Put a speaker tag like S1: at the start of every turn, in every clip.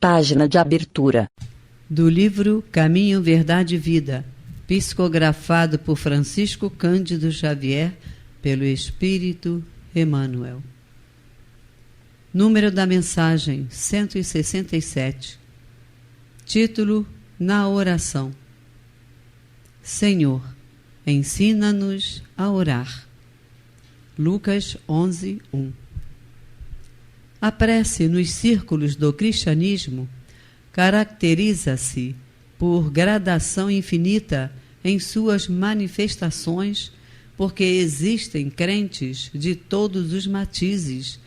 S1: Página de abertura.
S2: Do livro Caminho, Verdade e Vida, psicografado por Francisco Cândido Xavier, pelo Espírito Emmanuel. Número da mensagem 167. Título: Na oração. Senhor, ensina-nos a orar. Lucas 11:1. A prece nos círculos do cristianismo caracteriza-se por gradação infinita em suas manifestações, porque existem crentes de todos os matizes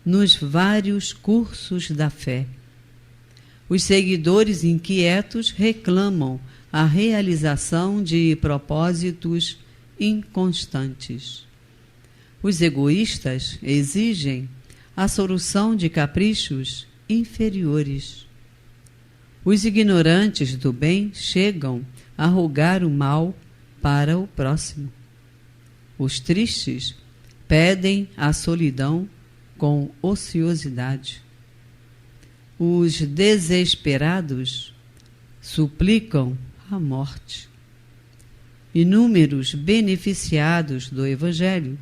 S2: nos vários cursos da fé. Os seguidores inquietos reclamam a realização de propósitos inconstantes. Os egoístas exigem a solução de caprichos inferiores. Os ignorantes do bem chegam a rogar o mal para o próximo. Os tristes pedem a solidão com ociosidade. Os desesperados suplicam a morte. Inúmeros beneficiados do Evangelho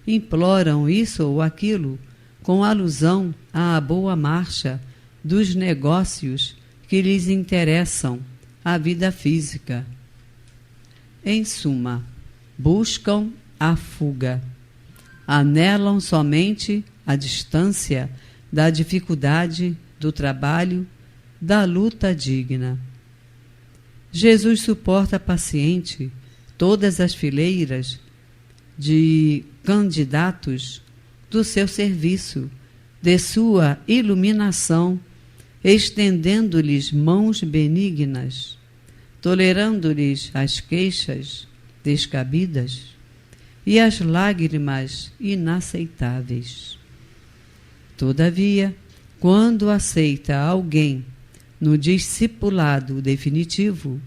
S2: imploram isso ou aquilo com alusão à boa marcha dos negócios que lhes interessam a vida física. Em suma, buscam a fuga, anelam somente a distância da dificuldade, do trabalho, da luta digna. Jesus suporta paciente todas as fileiras de candidatos do seu serviço, de sua iluminação, estendendo-lhes mãos benignas, tolerando-lhes as queixas descabidas e as lágrimas inaceitáveis. Todavia, quando aceita alguém no discipulado definitivo,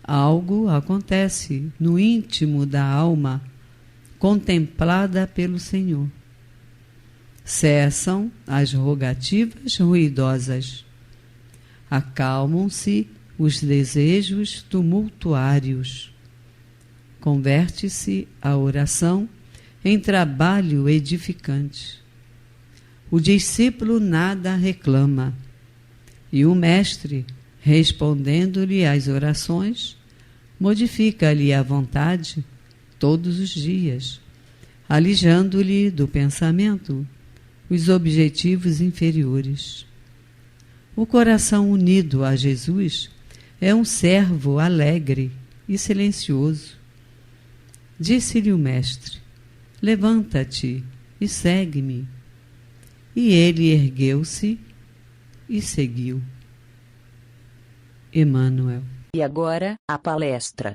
S2: algo acontece no íntimo da alma contemplada pelo Senhor. Cessam as rogativas ruidosas. Acalmam-se os desejos tumultuários. Converte-se a oração em trabalho edificante. O discípulo nada reclama, e o mestre, respondendo-lhe às orações, modifica-lhe a vontade todos os dias, alijando-lhe do pensamento os objetivos inferiores. O coração unido a Jesus é um servo alegre e silencioso. Disse-lhe o mestre: levanta-te e segue-me. E ele ergueu-se e seguiu. Emmanuel.
S1: E agora, a palestra.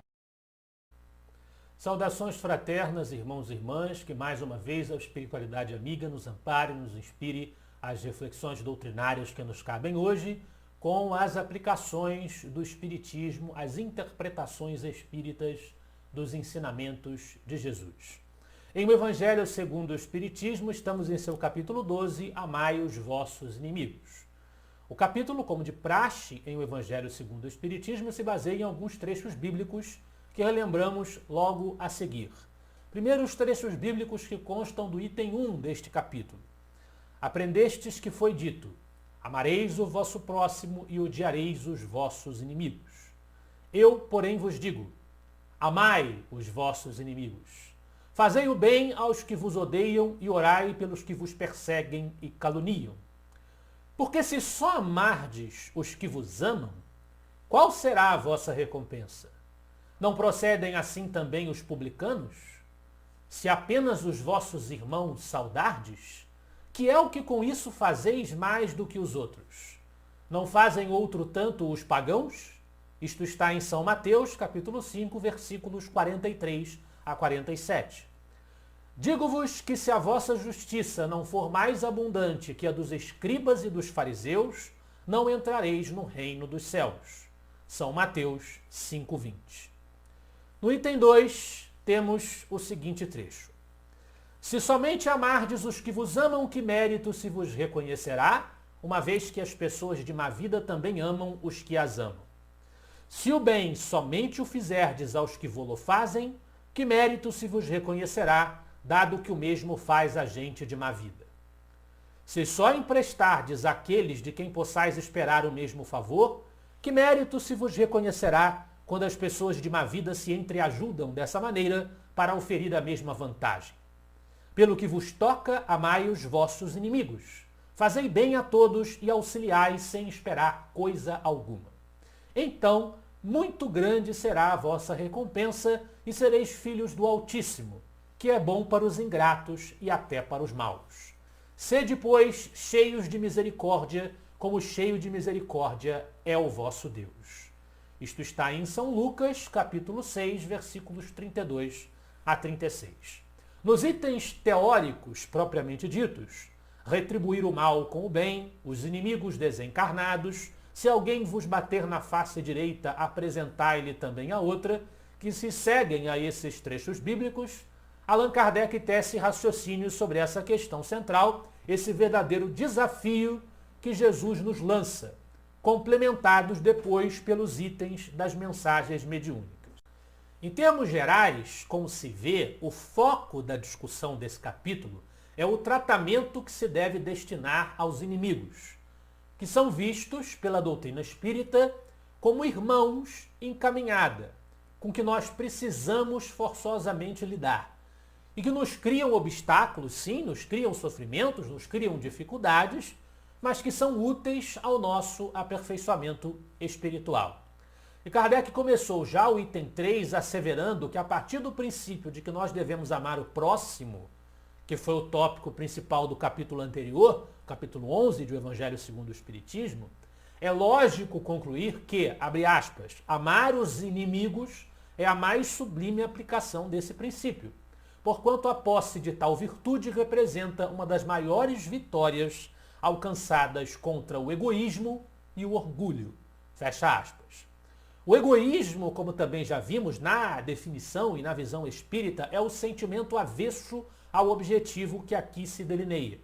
S3: Saudações fraternas, irmãos e irmãs, que mais uma vez a espiritualidade amiga nos ampare, nos inspire às reflexões doutrinárias que nos cabem hoje, com as aplicações do Espiritismo, as interpretações espíritas dos ensinamentos de Jesus. Em o Evangelho segundo o Espiritismo, estamos em seu capítulo 12, Amai os vossos inimigos. O capítulo, como de praxe em o Evangelho segundo o Espiritismo, se baseia em alguns trechos bíblicos que relembramos logo a seguir. Primeiro, os trechos bíblicos que constam do item 1 deste capítulo. Aprendestes que foi dito: amareis o vosso próximo e odiareis os vossos inimigos. Eu, porém, vos digo: amai os vossos inimigos. Fazei o bem aos que vos odeiam e orai pelos que vos perseguem e caluniam. Porque se só amardes os que vos amam, qual será a vossa recompensa? Não procedem assim também os publicanos? Se apenas os vossos irmãos saudardes, que é o que com isso fazeis mais do que os outros? Não fazem outro tanto os pagãos? Isto está em São Mateus, capítulo 5, versículos 43 a 47. Digo-vos que se a vossa justiça não for mais abundante que a dos escribas e dos fariseus, não entrareis no reino dos céus. São Mateus 5:20. No item 2, temos o seguinte trecho. Se somente amardes os que vos amam, que mérito se vos reconhecerá? uma vez que as pessoas de má vida também amam os que as amam. Se o bem somente o fizerdes aos que vô-lo fazem, que mérito se vos reconhecerá, dado que o mesmo faz a gente de má vida? Se só emprestardes àqueles de quem possais esperar o mesmo favor, que mérito se vos reconhecerá quando as pessoas de má vida se entreajudam dessa maneira para oferir a mesma vantagem? Pelo que vos toca, amai os vossos inimigos. Fazei bem a todos e auxiliai sem esperar coisa alguma. Então, muito grande será a vossa recompensa e sereis filhos do Altíssimo, que é bom para os ingratos e até para os maus. Sede, pois, cheios de misericórdia, como cheio de misericórdia é o vosso Deus. Isto está em São Lucas, capítulo 6, versículos 32 a 36. Nos itens teóricos propriamente ditos, retribuir o mal com o bem, os inimigos desencarnados, se alguém vos bater na face direita, apresentai-lhe também a outra, que se seguem a esses trechos bíblicos, Allan Kardec tece raciocínios sobre essa questão central, esse verdadeiro desafio que Jesus nos lança, complementados depois pelos itens das mensagens mediúnicas. Em termos gerais, como se vê, o foco da discussão desse capítulo é o tratamento que se deve destinar aos inimigos, que são vistos pela doutrina espírita como irmãos em caminhada, com que nós precisamos forçosamente lidar, e que nos criam obstáculos, sim, nos criam sofrimentos, nos criam dificuldades, mas que são úteis ao nosso aperfeiçoamento espiritual. E Kardec começou já o item 3 asseverando que a partir do princípio de que nós devemos amar o próximo, que foi o tópico principal do capítulo anterior, capítulo 11 do Evangelho segundo o Espiritismo, é lógico concluir que, abre aspas, amar os inimigos é a mais sublime aplicação desse princípio, porquanto a posse de tal virtude representa uma das maiores vitórias alcançadas contra o egoísmo e o orgulho. Fecha aspas. O egoísmo, como também já vimos na definição e na visão espírita, é o sentimento avesso ao objetivo que aqui se delineia.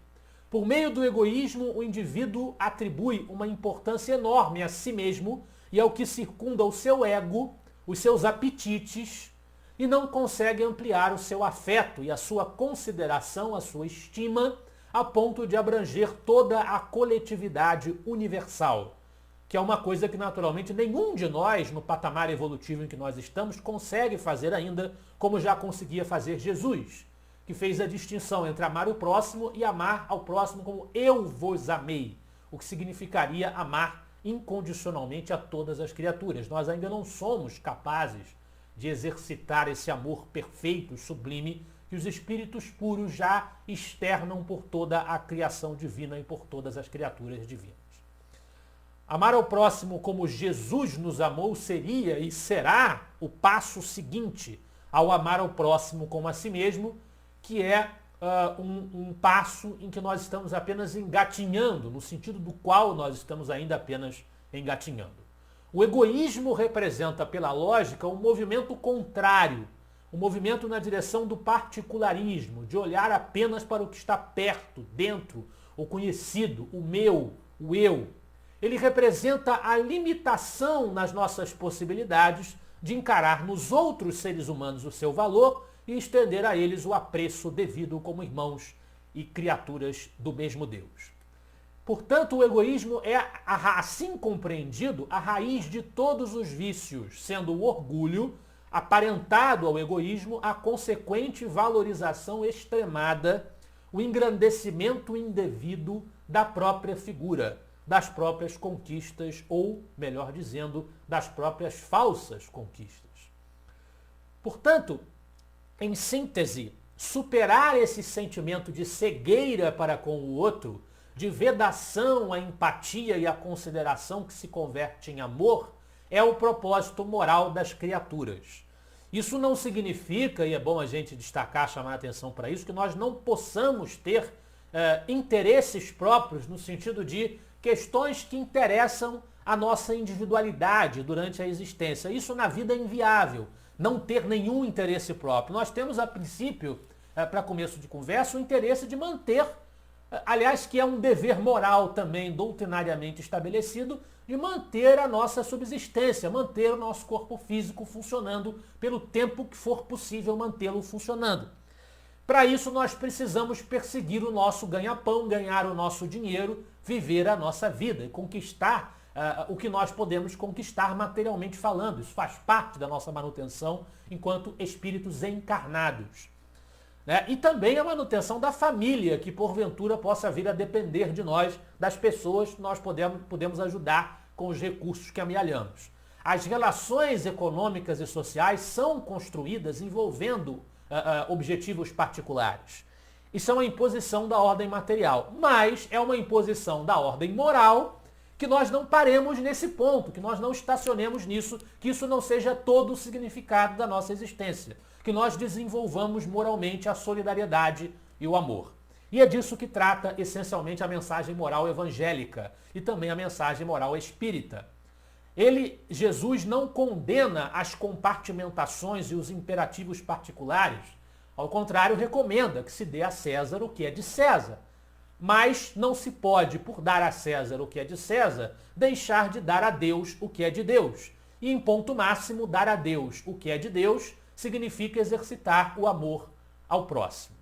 S3: Por meio do egoísmo, o indivíduo atribui uma importância enorme a si mesmo e ao que circunda o seu ego, os seus apetites, e não consegue ampliar o seu afeto e a sua consideração, a sua estima, a ponto de abranger toda a coletividade universal, que é uma coisa que naturalmente nenhum de nós, no patamar evolutivo em que nós estamos, consegue fazer ainda, como já conseguia fazer Jesus, que fez a distinção entre amar o próximo e amar ao próximo como eu vos amei, o que significaria amar incondicionalmente a todas as criaturas. Nós ainda não somos capazes de exercitar esse amor perfeito, sublime, que os espíritos puros já externam por toda a criação divina e por todas as criaturas divinas. Amar ao próximo como Jesus nos amou seria e será o passo seguinte ao amar ao próximo como a si mesmo, que é um passo em que nós estamos apenas engatinhando, no sentido do qual nós estamos ainda apenas engatinhando. O egoísmo representa, pela lógica, um movimento contrário, um movimento na direção do particularismo, de olhar apenas para o que está perto, dentro, o conhecido, o meu, o eu. Ele representa a limitação nas nossas possibilidades de encarar nos outros seres humanos o seu valor e estender a eles o apreço devido como irmãos e criaturas do mesmo Deus. Portanto, o egoísmo é, assim compreendido, a raiz de todos os vícios, sendo o orgulho, aparentado ao egoísmo, a consequente valorização extremada, o engrandecimento indevido da própria figura, das próprias conquistas, ou, melhor dizendo, das próprias falsas conquistas. Portanto, em síntese, superar esse sentimento de cegueira para com o outro, de vedação à empatia e à consideração que se converte em amor, é o propósito moral das criaturas. Isso não significa, e é bom a gente destacar, chamar a atenção para isso, que nós não possamos ter interesses próprios no sentido de questões que interessam a nossa individualidade durante a existência. Isso na vida é inviável, não ter nenhum interesse próprio. Nós temos, a princípio, para começo de conversa, o interesse de manter aliás, que é um dever moral também doutrinariamente estabelecido, de manter a nossa subsistência, manter o nosso corpo físico funcionando pelo tempo que for possível mantê-lo funcionando. Para isso, nós precisamos perseguir o nosso ganha-pão, ganhar o nosso dinheiro, viver a nossa vida e conquistar o que nós podemos conquistar materialmente falando. Isso faz parte da nossa manutenção enquanto espíritos encarnados. Né? E também a manutenção da família, que porventura possa vir a depender de nós, das pessoas que nós podemos ajudar com os recursos que amealhamos. As relações econômicas e sociais são construídas envolvendo objetivos particulares. Isso é uma imposição da ordem material, mas é uma imposição da ordem moral que nós não paremos nesse ponto, que nós não estacionemos nisso, que isso não seja todo o significado da nossa existência, que nós desenvolvamos moralmente a solidariedade e o amor. E é disso que trata essencialmente a mensagem moral evangélica e também a mensagem moral espírita. Jesus não condena as compartimentações e os imperativos particulares. Ao contrário, recomenda que se dê a César o que é de César. Mas não se pode, por dar a César o que é de César, deixar de dar a Deus o que é de Deus. E, em ponto máximo, dar a Deus o que é de Deus significa exercitar o amor ao próximo.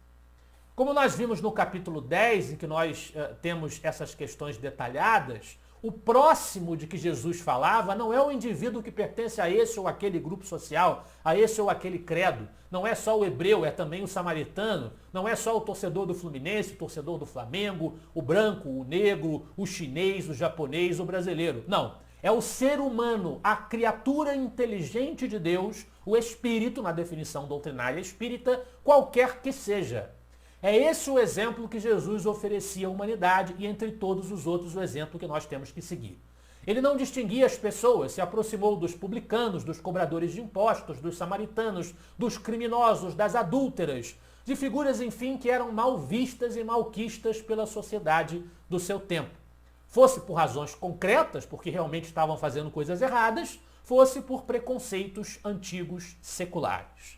S3: Como nós vimos no capítulo 10, em que nós temos essas questões detalhadas, o próximo de que Jesus falava não é o indivíduo que pertence a esse ou aquele grupo social, a esse ou aquele credo. Não é só o hebreu, é também o samaritano. Não é só o torcedor do Fluminense, o torcedor do Flamengo, o branco, o negro, o chinês, o japonês, o brasileiro. Não. É o ser humano, a criatura inteligente de Deus, o espírito, na definição doutrinária espírita, qualquer que seja. É esse o exemplo que Jesus oferecia à humanidade e, entre todos os outros, o exemplo que nós temos que seguir. Ele não distinguia as pessoas, se aproximou dos publicanos, dos cobradores de impostos, dos samaritanos, dos criminosos, das adúlteras, de figuras, enfim, que eram mal vistas e malquistas pela sociedade do seu tempo. Fosse por razões concretas, porque realmente estavam fazendo coisas erradas, fosse por preconceitos antigos seculares.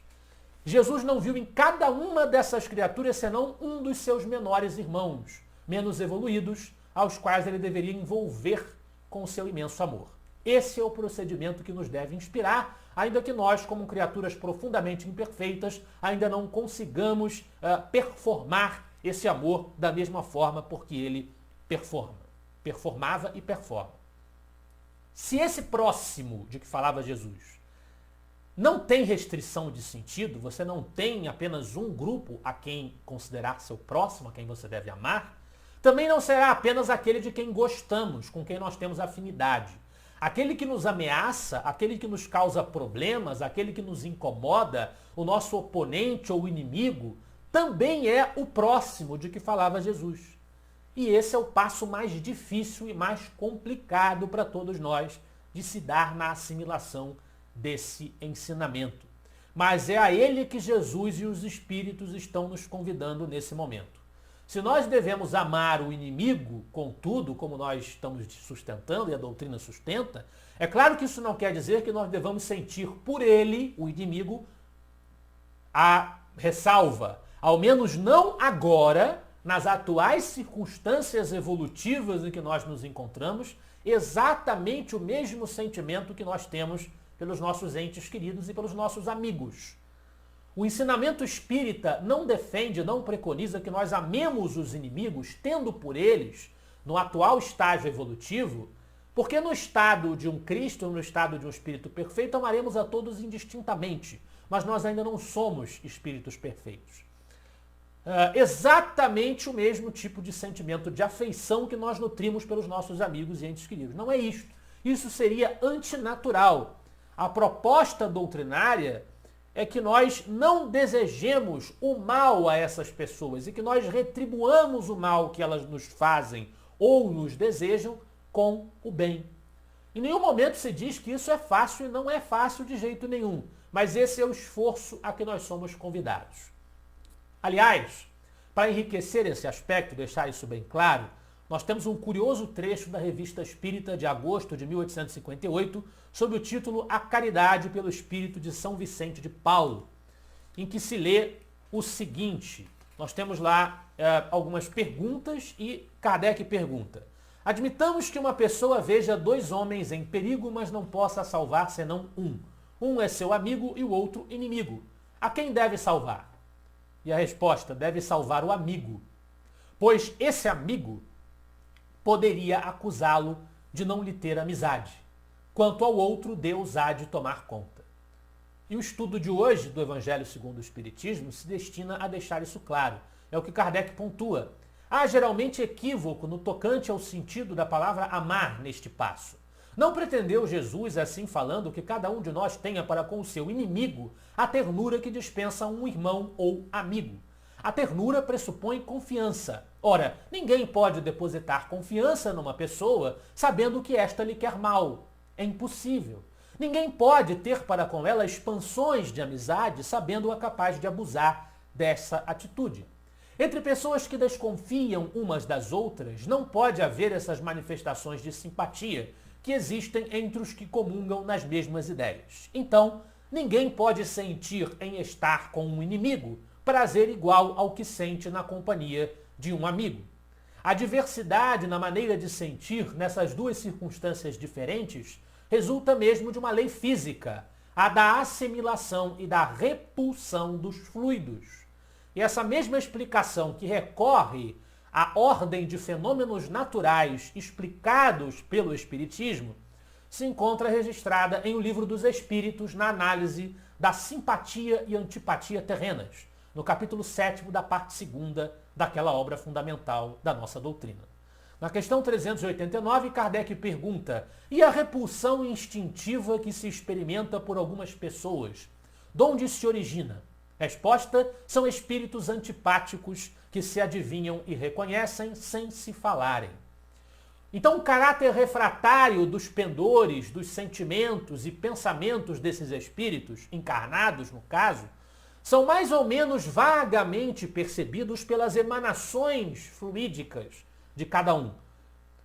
S3: Jesus não viu em cada uma dessas criaturas senão um dos seus menores irmãos, menos evoluídos, aos quais ele deveria envolver com o seu imenso amor. Esse é o procedimento que nos deve inspirar, ainda que nós, como criaturas profundamente imperfeitas, ainda não consigamos performar esse amor da mesma forma porque ele performava e performa. Se esse próximo de que falava Jesus não tem restrição de sentido, você não tem apenas um grupo a quem considerar seu próximo, a quem você deve amar, também não será apenas aquele de quem gostamos, com quem nós temos afinidade. Aquele que nos ameaça, aquele que nos causa problemas, aquele que nos incomoda, o nosso oponente ou inimigo, também é o próximo de que falava Jesus. E esse é o passo mais difícil e mais complicado para todos nós de se dar na assimilação desse ensinamento. Mas é a ele que Jesus e os Espíritos estão nos convidando nesse momento. Se nós devemos amar o inimigo, contudo, como nós estamos sustentando e a doutrina sustenta, é claro que isso não quer dizer que nós devamos sentir por ele, o inimigo, a ressalva, ao menos não agora, nas atuais circunstâncias evolutivas em que nós nos encontramos, exatamente o mesmo sentimento que nós temos pelos nossos entes queridos e pelos nossos amigos. O ensinamento espírita não defende, não preconiza que nós amemos os inimigos, tendo por eles, no atual estágio evolutivo, porque no estado de um Cristo, no estado de um espírito perfeito, amaremos a todos indistintamente, mas nós ainda não somos espíritos perfeitos. Exatamente o mesmo tipo de sentimento de afeição que nós nutrimos pelos nossos amigos e entes queridos. Não é isto. Isso seria antinatural. A proposta doutrinária é que nós não desejemos o mal a essas pessoas e que nós retribuamos o mal que elas nos fazem ou nos desejam com o bem. Em nenhum momento se diz que isso é fácil e não é fácil de jeito nenhum, mas esse é o esforço a que nós somos convidados. Aliás, para enriquecer esse aspecto, deixar isso bem claro, nós temos um curioso trecho da Revista Espírita de agosto de 1858, sob o título A Caridade pelo Espírito de São Vicente de Paulo, em que se lê o seguinte: Nós temos lá algumas perguntas e Kardec pergunta: admitamos que uma pessoa veja dois homens em perigo, mas não possa salvar senão um. Um é seu amigo e o outro inimigo. A quem deve salvar? E a resposta: deve salvar o amigo, pois esse amigo poderia acusá-lo de não lhe ter amizade. Quanto ao outro, Deus há de tomar conta. E o estudo de hoje do Evangelho segundo o Espiritismo se destina a deixar isso claro. É o que Kardec pontua. Há geralmente equívoco no tocante ao sentido da palavra amar neste passo. Não pretendeu Jesus, assim falando, que cada um de nós tenha para com o seu inimigo a ternura que dispensa um irmão ou amigo. A ternura pressupõe confiança. Ora, ninguém pode depositar confiança numa pessoa sabendo que esta lhe quer mal. É impossível. Ninguém pode ter para com ela expansões de amizade sabendo-a capaz de abusar dessa atitude. Entre pessoas que desconfiam umas das outras, não pode haver essas manifestações de simpatia que existem entre os que comungam nas mesmas ideias. Então, ninguém pode sentir em estar com um inimigo prazer igual ao que sente na companhia de um amigo. A diversidade na maneira de sentir nessas duas circunstâncias diferentes resulta mesmo de uma lei física, a da assimilação e da repulsão dos fluidos. E essa mesma explicação que recorre à ordem de fenômenos naturais explicados pelo Espiritismo se encontra registrada em O Livro dos Espíritos, na análise da simpatia e antipatia terrenas, no capítulo 7º da parte 2ª daquela obra fundamental da nossa doutrina. Na questão 389, Kardec pergunta: e a repulsão instintiva que se experimenta por algumas pessoas, de onde se origina? Resposta: são espíritos antipáticos que se adivinham e reconhecem sem se falarem. Então, o caráter refratário dos pendores, dos sentimentos e pensamentos desses espíritos, encarnados no caso, são mais ou menos vagamente percebidos pelas emanações fluídicas de cada um.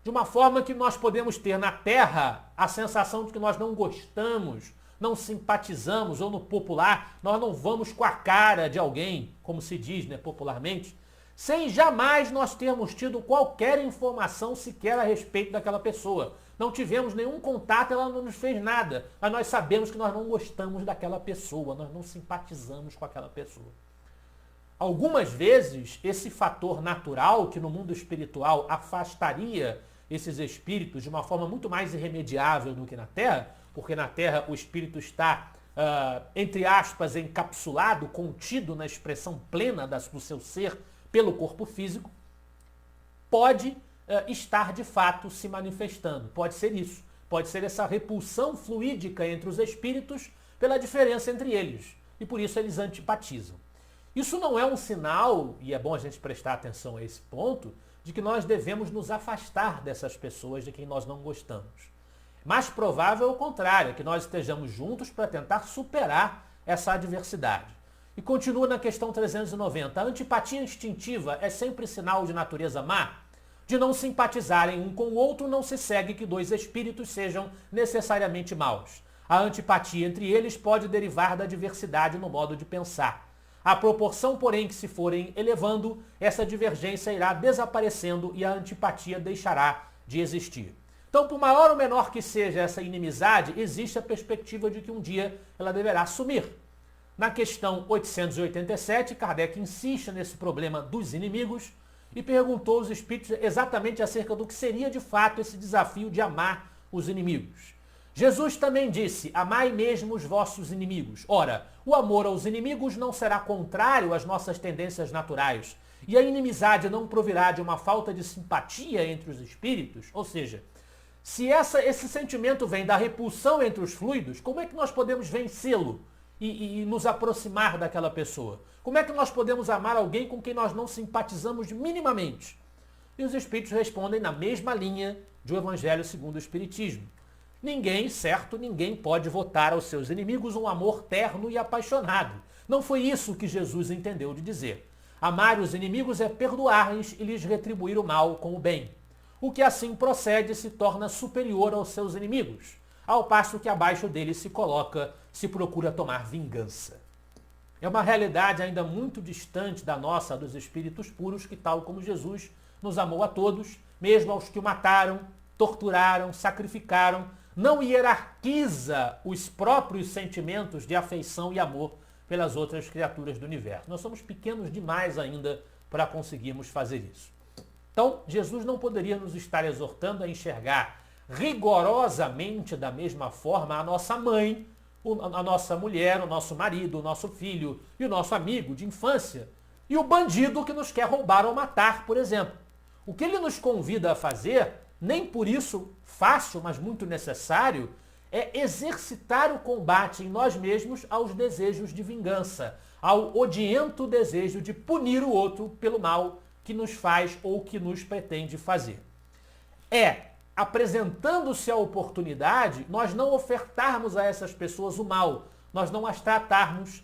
S3: De uma forma que nós podemos ter na Terra a sensação de que nós não gostamos, não simpatizamos, ou no popular, nós não vamos com a cara de alguém, como se diz, né, popularmente, sem jamais nós termos tido qualquer informação sequer a respeito daquela pessoa. Não tivemos nenhum contato, ela não nos fez nada, mas nós sabemos que nós não gostamos daquela pessoa, nós não simpatizamos com aquela pessoa. Algumas vezes, esse fator natural, que no mundo espiritual afastaria esses espíritos de uma forma muito mais irremediável do que na Terra, porque na Terra o espírito está, entre aspas, encapsulado, contido na expressão plena do seu ser pelo corpo físico, pode estar de fato se manifestando. Pode ser isso. Pode ser essa repulsão fluídica entre os espíritos pela diferença entre eles. E por isso eles antipatizam. Isso não é um sinal, e é bom a gente prestar atenção a esse ponto, de que nós devemos nos afastar dessas pessoas de quem nós não gostamos. Mais provável é o contrário, que nós estejamos juntos para tentar superar essa adversidade. E continua na questão 390. A antipatia instintiva é sempre sinal de natureza má? De não simpatizarem um com o outro, não se segue que dois espíritos sejam necessariamente maus. A antipatia entre eles pode derivar da diversidade no modo de pensar. À proporção, porém, que se forem elevando, essa divergência irá desaparecendo e a antipatia deixará de existir. Então, por maior ou menor que seja essa inimizade, existe a perspectiva de que um dia ela deverá sumir. Na questão 887, Kardec insiste nesse problema dos inimigos e perguntou aos espíritos exatamente acerca do que seria de fato esse desafio de amar os inimigos. Jesus também disse: amai mesmo os vossos inimigos. Ora, o amor aos inimigos não será contrário às nossas tendências naturais, e a inimizade não provirá de uma falta de simpatia entre os espíritos? Ou seja, se esse sentimento vem da repulsão entre os fluidos, como é que nós podemos vencê-lo e nos aproximar daquela pessoa? Como é que nós podemos amar alguém com quem nós não simpatizamos minimamente? E os espíritos respondem na mesma linha do Evangelho segundo o Espiritismo. Ninguém pode votar aos seus inimigos um amor terno e apaixonado. Não foi isso que Jesus entendeu de dizer. Amar os inimigos é perdoar-lhes e lhes retribuir o mal com o bem. O que assim procede se torna superior aos seus inimigos, ao passo que abaixo deles se procura tomar vingança. É uma realidade ainda muito distante da nossa, dos espíritos puros, que tal como Jesus nos amou a todos, mesmo aos que o mataram, torturaram, sacrificaram, não hierarquiza os próprios sentimentos de afeição e amor pelas outras criaturas do universo. Nós somos pequenos demais ainda para conseguirmos fazer isso. Então, Jesus não poderia nos estar exortando a enxergar rigorosamente da mesma forma a nossa mãe, a nossa mulher, o nosso marido, o nosso filho e o nosso amigo de infância e o bandido que nos quer roubar ou matar, por exemplo. O que ele nos convida a fazer, nem por isso fácil, mas muito necessário, é exercitar o combate em nós mesmos aos desejos de vingança, ao odiento desejo de punir o outro pelo mal que nos faz ou que nos pretende fazer. Apresentando-se a oportunidade, nós não ofertarmos a essas pessoas o mal, nós não as tratarmos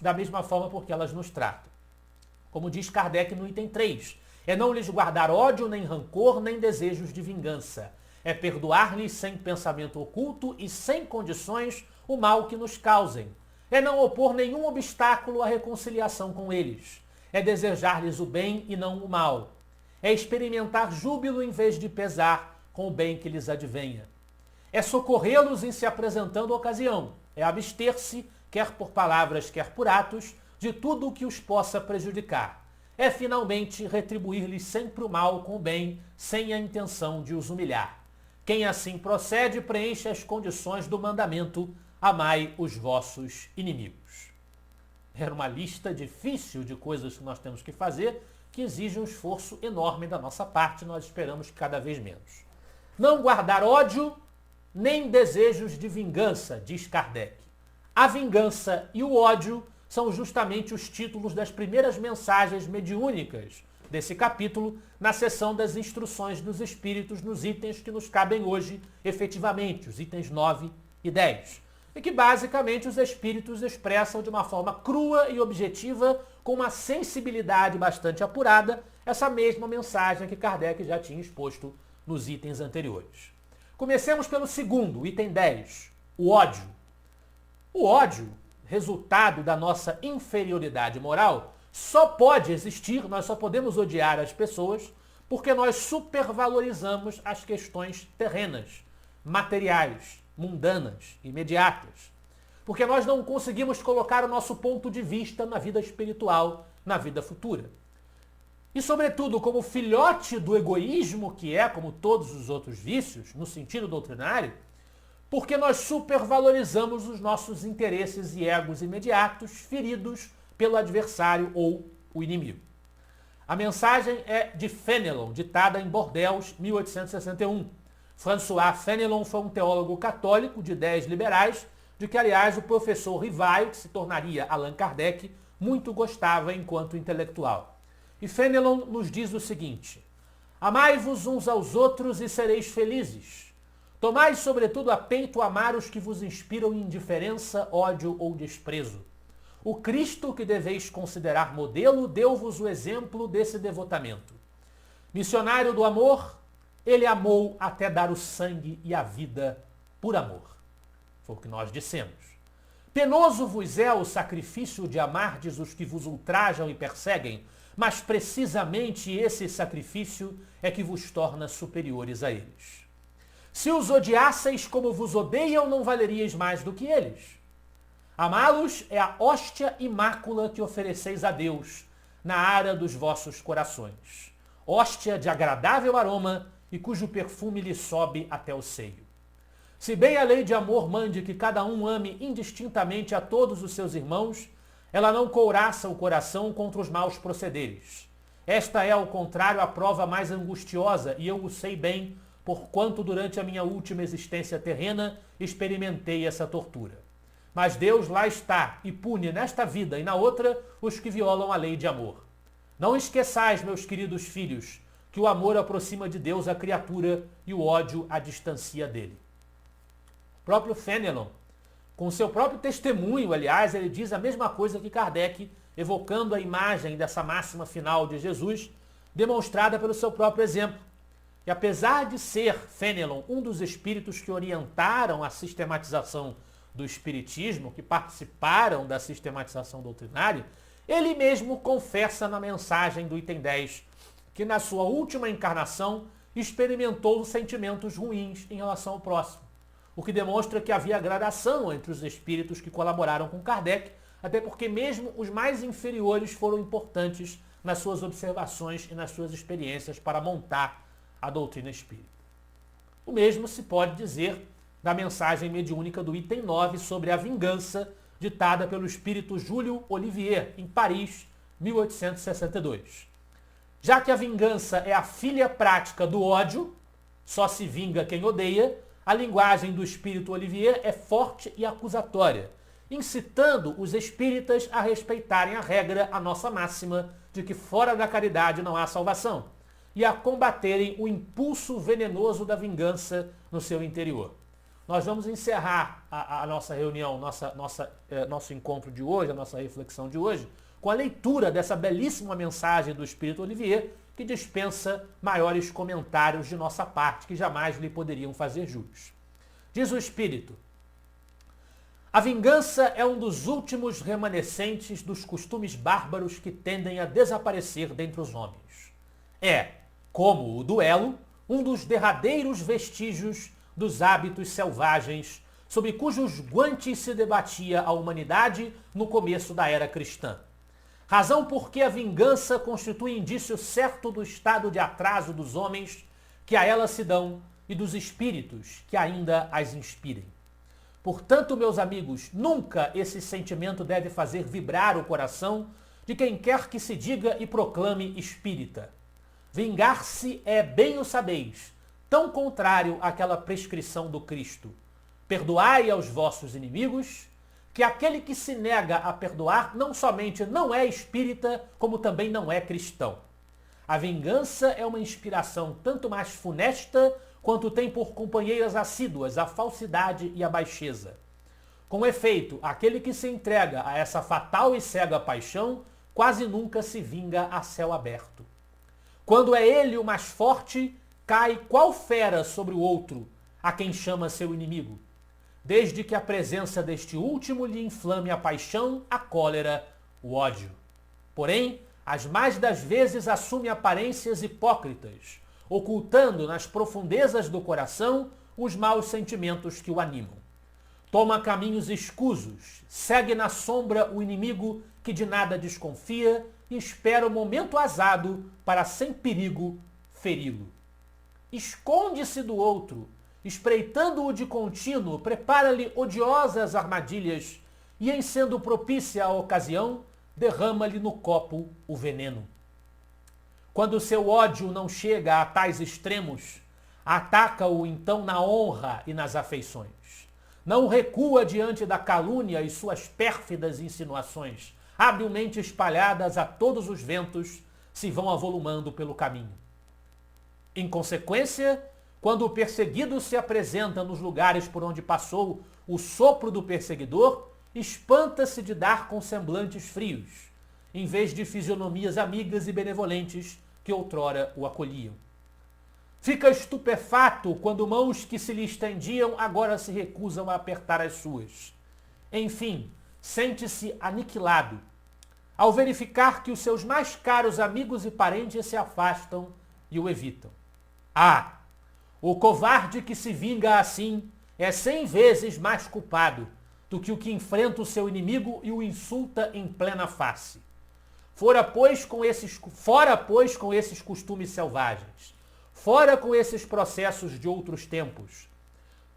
S3: da mesma forma porque elas nos tratam. Como diz Kardec no item 3, é não lhes guardar ódio, nem rancor, nem desejos de vingança. É perdoar-lhes sem pensamento oculto e sem condições o mal que nos causem. É não opor nenhum obstáculo à reconciliação com eles. É desejar-lhes o bem e não o mal. É experimentar júbilo em vez de pesar com o bem que lhes advenha. É socorrê-los em se apresentando a ocasião. É abster-se, quer por palavras, quer por atos, de tudo o que os possa prejudicar. É finalmente retribuir-lhes sempre o mal com o bem, sem a intenção de os humilhar. Quem assim procede preenche as condições do mandamento: amai os vossos inimigos. Era uma lista difícil de coisas que nós temos que fazer, que exige um esforço enorme da nossa parte, nós esperamos cada vez menos. Não guardar ódio, nem desejos de vingança, diz Kardec. A vingança e o ódio são justamente os títulos das primeiras mensagens mediúnicas desse capítulo, na seção das instruções dos espíritos, nos itens que nos cabem hoje, efetivamente, os itens 9 e 10. E que basicamente os espíritos expressam de uma forma crua e objetiva, com uma sensibilidade bastante apurada, essa mesma mensagem que Kardec já tinha exposto nos itens anteriores. Comecemos pelo segundo, item 10, o ódio. O ódio, resultado da nossa inferioridade moral, só pode existir, nós só podemos odiar as pessoas, porque nós supervalorizamos as questões terrenas, materiais, mundanas, imediatas. Porque nós não conseguimos colocar o nosso ponto de vista na vida espiritual, na vida futura. E, sobretudo, como filhote do egoísmo, que é, como todos os outros vícios, no sentido doutrinário, porque nós supervalorizamos os nossos interesses e egos imediatos, feridos pelo adversário ou o inimigo. A mensagem é de Fénelon, ditada em Bordeaux, 1861. François Fénelon foi um teólogo católico de ideias liberais, de que, aliás, o professor Rivaio, que se tornaria Allan Kardec, muito gostava enquanto intelectual. E Fénelon nos diz o seguinte: amai-vos uns aos outros e sereis felizes. Tomai, sobretudo, a peito amar os que vos inspiram indiferença, ódio ou desprezo. O Cristo que deveis considerar modelo deu-vos o exemplo desse devotamento. Missionário do amor, ele amou até dar o sangue e a vida por amor. Foi o que nós dissemos. Penoso vos é o sacrifício de amardes os que vos ultrajam e perseguem, mas precisamente esse sacrifício é que vos torna superiores a eles. Se os odiasseis como vos odeiam, não valeríeis mais do que eles. Amá-los é a hóstia e mácula que ofereceis a Deus na ara dos vossos corações. Hóstia de agradável aroma e cujo perfume lhe sobe até o seio. Se bem a lei de amor mande que cada um ame indistintamente a todos os seus irmãos, ela não couraça o coração contra os maus procederes. Esta é, ao contrário, a prova mais angustiosa, e eu o sei bem, porquanto durante a minha última existência terrena experimentei essa tortura. Mas Deus lá está e pune nesta vida e na outra os que violam a lei de amor. Não esqueçais, meus queridos filhos, que o amor aproxima de Deus a criatura e o ódio a distancia dele. O próprio Fénelon, com seu próprio testemunho, aliás, ele diz a mesma coisa que Kardec, evocando a imagem dessa máxima final de Jesus, demonstrada pelo seu próprio exemplo. E apesar de ser Fénelon um dos espíritos que orientaram a sistematização do Espiritismo, que participaram da sistematização doutrinária, ele mesmo confessa na mensagem do item 10 que na sua última encarnação experimentou sentimentos ruins em relação ao próximo, o que demonstra que havia gradação entre os espíritos que colaboraram com Kardec, até porque mesmo os mais inferiores foram importantes nas suas observações e nas suas experiências para montar a doutrina espírita. O mesmo se pode dizer da mensagem mediúnica do item 9 sobre a vingança, ditada pelo espírito Júlio Olivier, em Paris, 1862. Já que a vingança é a filha prática do ódio, só se vinga quem odeia, a linguagem do espírito Olivier é forte e acusatória, incitando os espíritas a respeitarem a regra, a nossa máxima, de que fora da caridade não há salvação, e a combaterem o impulso venenoso da vingança no seu interior. Nós vamos encerrar a nossa reunião, nosso encontro de hoje, a nossa reflexão de hoje, com a leitura dessa belíssima mensagem do espírito Olivier, que dispensa maiores comentários de nossa parte, que jamais lhe poderiam fazer jus. Diz o espírito: a vingança é um dos últimos remanescentes dos costumes bárbaros que tendem a desaparecer dentre os homens. É, como o duelo, um dos derradeiros vestígios dos hábitos selvagens, sob cujos guantes se debatia a humanidade no começo da era cristã. Razão porque a vingança constitui indício certo do estado de atraso dos homens que a ela se dão e dos espíritos que ainda as inspirem. Portanto, meus amigos, nunca esse sentimento deve fazer vibrar o coração de quem quer que se diga e proclame espírita. Vingar-se é, bem o sabeis, tão contrário àquela prescrição do Cristo: perdoai aos vossos inimigos, que aquele que se nega a perdoar não somente não é espírita, como também não é cristão. A vingança é uma inspiração tanto mais funesta quanto tem por companheiras assíduas a falsidade e a baixeza. Com efeito, aquele que se entrega a essa fatal e cega paixão quase nunca se vinga a céu aberto. Quando é ele o mais forte, cai qual fera sobre o outro, a quem chama seu inimigo, desde que a presença deste último lhe inflame a paixão, a cólera, o ódio. Porém, as mais das vezes assume aparências hipócritas, ocultando nas profundezas do coração os maus sentimentos que o animam. Toma caminhos escusos, segue na sombra o inimigo que de nada desconfia e espera o momento azado para, sem perigo, feri-lo. Esconde-se do outro, espreitando-o de contínuo, prepara-lhe odiosas armadilhas e, em sendo propícia a ocasião, derrama-lhe no copo o veneno. Quando seu ódio não chega a tais extremos, ataca-o então na honra e nas afeições. Não recua diante da calúnia e suas pérfidas insinuações, habilmente espalhadas a todos os ventos, se vão avolumando pelo caminho. Em consequência, quando o perseguido se apresenta nos lugares por onde passou o sopro do perseguidor, espanta-se de dar com semblantes frios, em vez de fisionomias amigas e benevolentes que outrora o acolhiam. Fica estupefato quando mãos que se lhe estendiam agora se recusam a apertar as suas. Enfim, sente-se aniquilado ao verificar que os seus mais caros amigos e parentes se afastam e o evitam. Ah! O covarde que se vinga assim é 100 vezes mais culpado do que o que enfrenta o seu inimigo e o insulta em plena face. Fora, pois, com esses costumes selvagens. Fora com esses processos de outros tempos.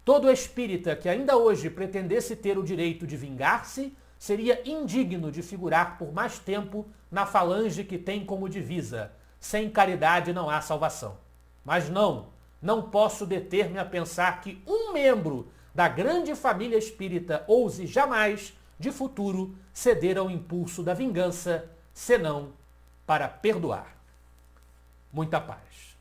S3: Todo espírita que ainda hoje pretendesse ter o direito de vingar-se seria indigno de figurar por mais tempo na falange que tem como divisa: sem caridade não há salvação. Mas não posso deter-me a pensar que um membro da grande família espírita ouse jamais, de futuro, ceder ao impulso da vingança, senão para perdoar. Muita paz.